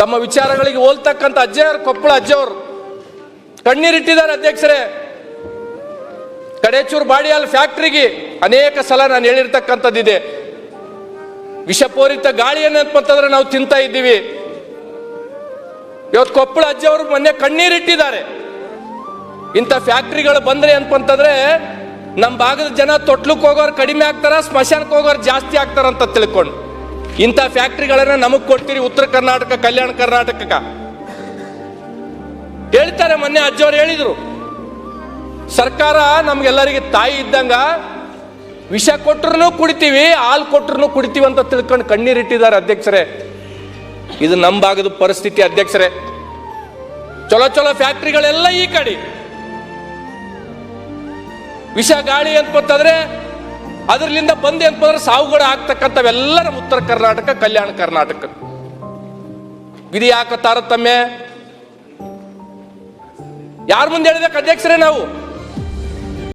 ತಮ್ಮ ವಿಚಾರಗಳಿಗೆ ಹೋಲ್ತಕ್ಕಂಥ ಅಜ್ಜಯ್ಯವರು, ಕೊಪ್ಪಳ ಅಜ್ಜವ್ರು ಕಣ್ಣೀರಿಟ್ಟಿದ್ದಾರೆ ಅಧ್ಯಕ್ಷರೇ. ಕಡೇಚೂರು ಬಾಡಿಯಾಲ್ ಫ್ಯಾಕ್ಟ್ರಿಗೆ ಅನೇಕ ಸಲ ನಾನು ಹೇಳಿರ್ತಕ್ಕಂಥದ್ದಿದೆ. ವಿಷಪೂರಿತ ಗಾಳಿಯನ್ನಂತಂದ್ರೆ ನಾವು ತಿಂತಾ ಇದ್ದೀವಿ. ಇವತ್ತು ಕೊಪ್ಪಳ ಅಜ್ಜವರು ಮೊನ್ನೆ ಕಣ್ಣೀರಿಟ್ಟಿದ್ದಾರೆ. ಇಂಥ ಫ್ಯಾಕ್ಟ್ರಿಗಳು ಬಂದ್ರೆ ಅಂತಂದ್ರೆ ನಮ್ಮ ಭಾಗದ ಜನ ತೊಟ್ಲಕ್ಕೆ ಹೋಗೋರು ಕಡಿಮೆ ಆಗ್ತಾರ, ಸ್ಮಶಾನಕ್ಕೆ ಹೋಗೋರು ಜಾಸ್ತಿ ಆಗ್ತಾರ ಅಂತ ತಿಳ್ಕೊಂಡು ಇಂಥ ಫ್ಯಾಕ್ಟ್ರಿಗಳನ್ನ ನಮಗ್ ಕೊಡ್ತೀರಿ ಉತ್ತರ ಕರ್ನಾಟಕ, ಕಲ್ಯಾಣ ಕರ್ನಾಟಕಕ್ಕೆ ಹೇಳ್ತಾರೆ. ಮೊನ್ನೆ ಅಜ್ಜವ್ರು ಹೇಳಿದ್ರು, ಸರ್ಕಾರ ನಮ್ಗೆಲ್ಲರಿಗೆ ತಾಯಿ ಇದ್ದಂಗ ವಿಷ ಕೊಟ್ರು ಕುಡಿತೀವಿ, ಹಾಲು ಕೊಟ್ರು ಕುಡಿತೀವಿ ಅಂತ ತಿಳ್ಕೊಂಡು ಕಣ್ಣೀರಿಟ್ಟಿದ್ದಾರೆ ಅಧ್ಯಕ್ಷರೇ. ಇದು ನಮ್ಮ ಭಾಗದ ಪರಿಸ್ಥಿತಿ ಅಧ್ಯಕ್ಷರೇ. ಚಲೋ ಚಲೋ ಫ್ಯಾಕ್ಟ್ರಿಗಳೆಲ್ಲ ಈ ಕಡೆ, ವಿಷ ಗಾಳಿ ಅಂತಂದ್ರೆ ಅದರಿಂದ ಬಂದೆ ಅಂತಂದ್ರೆ ಸಾವುಗಳು ಆಗ್ತಕ್ಕಂಥವೆಲ್ಲ ನಮ್ಮ ಉತ್ತರ ಕರ್ನಾಟಕ, ಕಲ್ಯಾಣ ಕರ್ನಾಟಕ. ಇದು ಯಾಕೆ ತಾರತಮ್ಯ? ಯಾರ ಮುಂದೆ ಹೇಳ್ಬೇಕು ಅಧ್ಯಕ್ಷರೇ? ನಾವು